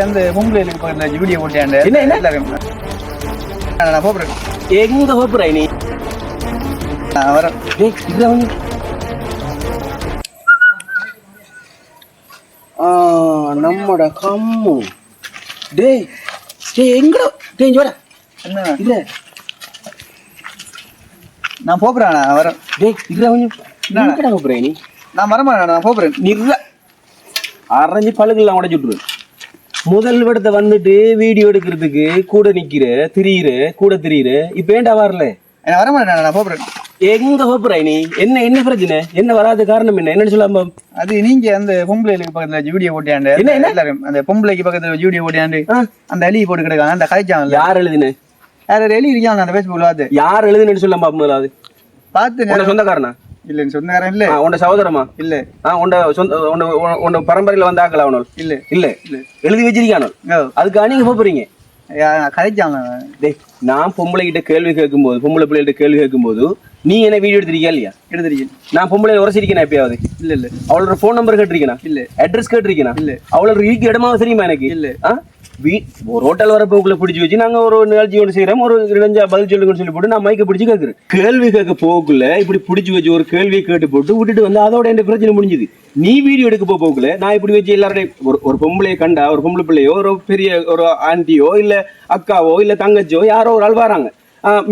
அந்த பொம்பளைகளுக்கு பக்கத்துல வீடியோ போட்டாண்டு நான் போறேன். எங்க போற நீ? வரேன். நம்மட கம்மு டேய் டேய் எங்கடா டேய் ஜோடா என்ன இல்ல நான் போறேன். நான் வரேன். டேய் இல்ல கொஞ்சம் எங்கடா போற நீ? நான் வரமாட்டேன். நான் போறேன். நிற அரைஞ்சு பழுகெல்லாம் உடச்சு விட்டுருவேன். முதல் இடத்த வந்துட்டு வீடியோ எடுக்கிறதுக்கு கூட நிக்கிற திரியிற இப்ப ஏன்டா வரல? நான் வரமாட்டேன். நான் போறேன். எங்க போற நீ? என்ன என்ன பிரச்சனை? என்ன வராத காரணம் என்னன்னு சொல்லாம? அது நீங்க அந்த பொம்பளைகளுக்கு பக்கத்துல வீடியோ போட்டாண்டு எல்லாரும் அந்த பொம்பளைக்கு பக்கத்துல வீடியோ போட்டாண்டு அந்த எலி போட்டு கிடக்காங்க. அந்த கதைச்சாங்க. யார் எழுதுன? யார் எலி இருக்காங்க அந்த பேஸ்புக்ல பார்த்து. யார் எழுதுன்னு சொல்லாம முதலாவது பார்த்து சொந்தக்காரனா? இல்ல சொந்தக்காரன் இல்ல. உண்ட சகோதரமா? இல்ல. உண்ட பரம்பரையில வந்தாக்கல அவனோல்? இல்ல இல்ல எழுதி வச்சிருக்கானோ? அதுக்காக நீங்க போறீங்க கதைச்சாங்க. நான் பொம்பளை கிட்ட கேள்வி கேட்கும்போது, பொம்பளை பிள்ளைகிட்ட கேள்வி கேட்கும்போது நீ என்ன வீடியோ எடுத்திருக்கியா இல்லையா? எடுத்திருக்கேன். நான் பொம்பளை உரசிருக்கேன் எப்பயாவது? இல்ல இல்ல. அவளோட போன் நம்பர் கேட்டிருக்கேனா? இல்ல. அட்ரஸ் கேட்டிருக்கேனா? இல்ல. அவளோட வீட்டு இடமா தெரியுமா எனக்கு? இல்ல. ஒரு ஹோட்டல் வர போக்குள்ள பிடிச்சி வச்சு நாங்க ஒரு நிகழ்ச்சி ஒன்று செய்யறோம், ஒரு இளைஞா பதில் சொல்லுங்கன்னு சொல்லி போட்டு நான் மைக்க பிடிச்சி கேட்கறேன். கேள்வி கேட்க போக்குள்ள இப்படி பிடிச்சி வச்சு ஒரு கேள்வியை கேட்டு போட்டு விட்டுட்டு வந்து அதோட என் பிரச்சனை முடிஞ்சுது. நீ வீடியோ எடுக்க போக்குள்ள நான் இப்படி வச்சு எல்லாருடைய ஒரு பொம்பளையை கண்டா, ஒரு பொம்பளை பிள்ளையோ, ஒரு பெரிய ஒரு ஆண்டியோ இல்ல அக்காவோ இல்ல தங்கச்சியோ யாரோ ஒரு ஆள் வராங்க,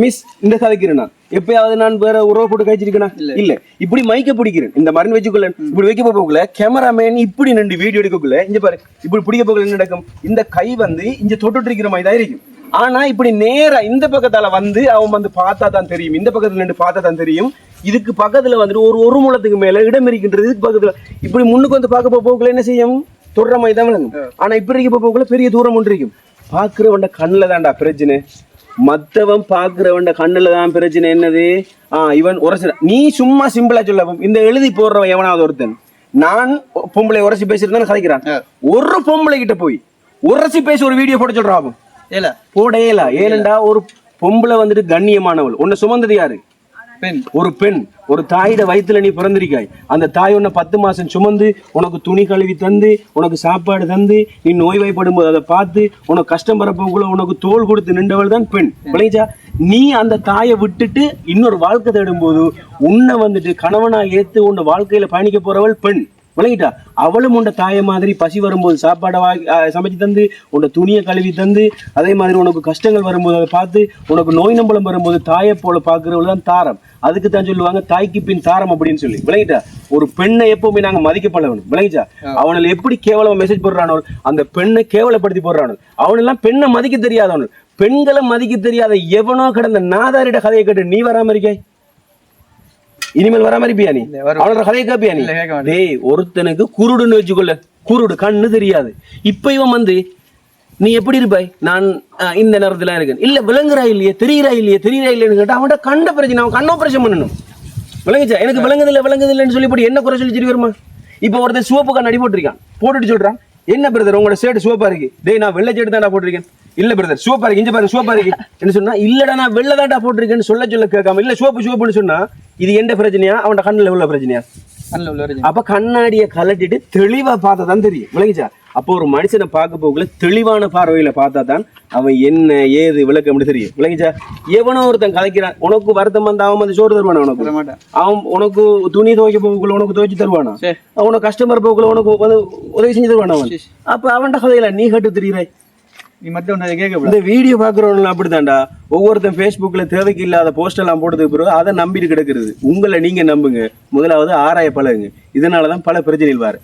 மிஸ் இந்த கதைக்கிறேன். நான் எப்பயாவது நான் வேற உறவு போட்டு கழிச்சிருக்கேனா? இல்ல. இப்படி மைக்க பிடிக்கிறேன் இந்த மாதிரி வச்சுக்கொள்ள. இப்படி வைக்க போக்குள்ள கேமராமேன் இப்படி நின்று வீடியோ எடுக்கக்குள்ள இங்க பாரு இப்படி பிடிக்க போக்குள்ள என்ன நடக்கும்? இந்த கை வந்து இங்க தொட்டு இருக்கிற மாதிரி தான் இருக்கும். ஆனா இப்படி நேரா இந்த பக்கத்தால வந்து அவன் வந்து பார்த்தா தான் தெரியும், இந்த பக்கத்துல நின்று பார்த்தா தான் தெரியும். இதுக்கு பக்கத்துல வந்துட்டு ஒரு முழத்துக்கு மேல இடம் இருக்கின்றது. இதுக்கு பக்கத்துல இப்படி முன்னுக்கு வந்து பார்க்க போக்குள்ள என்ன செய்யும்? தொடுற மாதிரி தான் விளங்கும். ஆனா இப்படி இருக்க போக்குள்ள பெரிய தூரம் ஒன்று இருக்கும். பாக்குறவன்ட கண்ணுல தான்டா பிரச்சனை. மத்தவன் பாக்குறவன் கண்ணுல தான் பிரச்சனை. என்னது? இவன் உரச. நீ சும்மா சிம்பிளா சொல்ல இந்த எழுதி போடுறவன் எவனாவது ஒருத்தன் நான் பொம்பளை உரசி பேசிருந்தேன்னு கதைக்கிறான். ஒரு பொம்பளை கிட்ட போய் உரசி பேசி ஒரு வீடியோ போட சொல்றான். ஏல போடையல. ஏனண்டா ஒரு பொம்பளை வந்துட்டு கண்ணியமானவள். உன்னை சுமந்தது யாரு? ஒரு பெண். ஒரு தாயோட வயிற்றுல நீ பிறந்திருக்காய். அந்த தாய் உன்னை 10 மாசம் சுமந்து உனக்கு துணி கழுவி தந்து உனக்கு சாப்பாடு தந்து நீ நோய்வாய்ப்படும் போது அதை பார்த்து உனக்கு கஷ்டம் வரப்போக்குள்ள உனக்கு தோல் கொடுத்து நின்றவள் தான் பெண். விளைஞ்சா நீ அந்த தாயை விட்டுட்டு இன்னொரு வாழ்க்கை தேடும் போது உன்னை வந்துட்டு கணவனா ஏத்து உன்னை வாழ்க்கையில பயணிக்க போறவள் பெண். விளங்கிட்டா? அவளும் உண்ட தாயை மாதிரி பசி வரும்போது சாப்பாடை சமைச்சு தந்து உன்னை துணியை கழுவி தந்து அதே மாதிரி உனக்கு கஷ்டங்கள் வரும்போது அதை பார்த்து உனக்கு நோய் நம்பலம் வரும்போது தாயை போல பாக்குறவள் தான் தாரம். அதுக்கு தான் சொல்லுவாங்க தாய்க்கு பின் தாரம் அப்படின்னு சொல்லி. விளங்கிட்டா? ஒரு பெண்ணை எப்பவுமே நாங்க மதிக்கப்படணும். விளங்கிச்சா? அவனில் எப்படி கேவலமா மெசேஜ் போடுறானோ அந்த பெண்ணை கேவலப்படுத்தி போடுறானோ அவனெல்லாம் பெண்ணை மதிக்க தெரியாதவனு. பெண்களை மதிக்க தெரியாத எவனோ கடந்த நாதாரிட கதையை கேட்டு நீ வராம இருக்கே. இனிமேல் வராம இருப்பியா நீ? அவனோட கதையை கேப்பியா நீ? டேய் ஒருத்தனுக்கு குருடுன்னு வச்சுக்கொள்ள, குருடு கண்ணு தெரியாது. இப்ப இவன் வந்து நீ எப்படி இருப்பாய்? நான் இந்த நேரத்துல இருக்கேன். இல்ல விளங்குறா இல்லையே, தெரியுறா இல்லையேன்னு கேட்டா அவன்கிட்ட கண்ட பிரச்சனை. அவன் கண்ணோ பிரச்சனை பண்ணணும். விளங்குச்சா? எனக்கு விளங்குது இல்லைன்னு சொல்லி போட்டு என்ன குறை சொல்லி சரி வருமா? இப்ப ஒருத்தர் சிவப்பு கண்ணாடி போட்டிருக்கான். போட்டுட்டு சொல்றான், என்ன பிரதர் உங்களோட ஷர்ட் சிவப்பா இருக்கு? டேய் நான் வெள்ளை ஷர்ட் தான்டா போட்டிருக்கேன். இல்ல பிரதர் சிவப்பா இருக்கு, இங்க பாருங்க சிவப்பா இருக்கு என்ன சொன்னா, இல்லடா நான் வெள்ளை தான்டா போட்டிருக்கேன்னு சொல்ல கேட்காம இல்ல சிவப்புன்னு சொன்னா இது எந்த பிரச்சனையா? அவன் கண்ணுல உள்ள பிரச்சனையா? அப்ப கண்ணாடியை கலட்டிட்டு தெளிவா பார்த்தா தான் தெரியும். விளங்கிச்சா? அப்போ ஒரு மனுஷனை பார்க்க போகல தெளிவான பார்வையில பார்த்தா தான் அவன் என்ன ஏது விளக்க அப்படி தெரியும். விளங்கிச்சா? எவனோ ஒருத்தன் கலைக்கிறான், உனக்கு வருத்தம் வந்து அவன் வந்து சோறு தருவானா? உனக்கு அவன் உனக்கு துணி துவைக்க போக்குள்ள உனக்கு துவைச்சு தருவானா? அவனுக்கு கஸ்டமர் போக்குள்ள உனக்கு உதவி செஞ்சு தருவானா? அவன் அப்ப அவன்கிட்ட கதையில நீ கேட்டு தெரியுறாய். நீ மட்டும் இந்த வீடியோ பாக்குறவங்க அப்படித்தான்டா. ஒவ்வொருத்தன் Facebookல தேவைக்கு இல்லாத போஸ்ட் எல்லாம் போட்டதுக்கு பிறகு அதை நம்பிட்டு கிடக்கிறது. உங்களை நீங்க நம்புங்க. முதலாவது ஆராய பழகுங்க. இதனாலதான் பல பிரச்சனைகள் வாரு.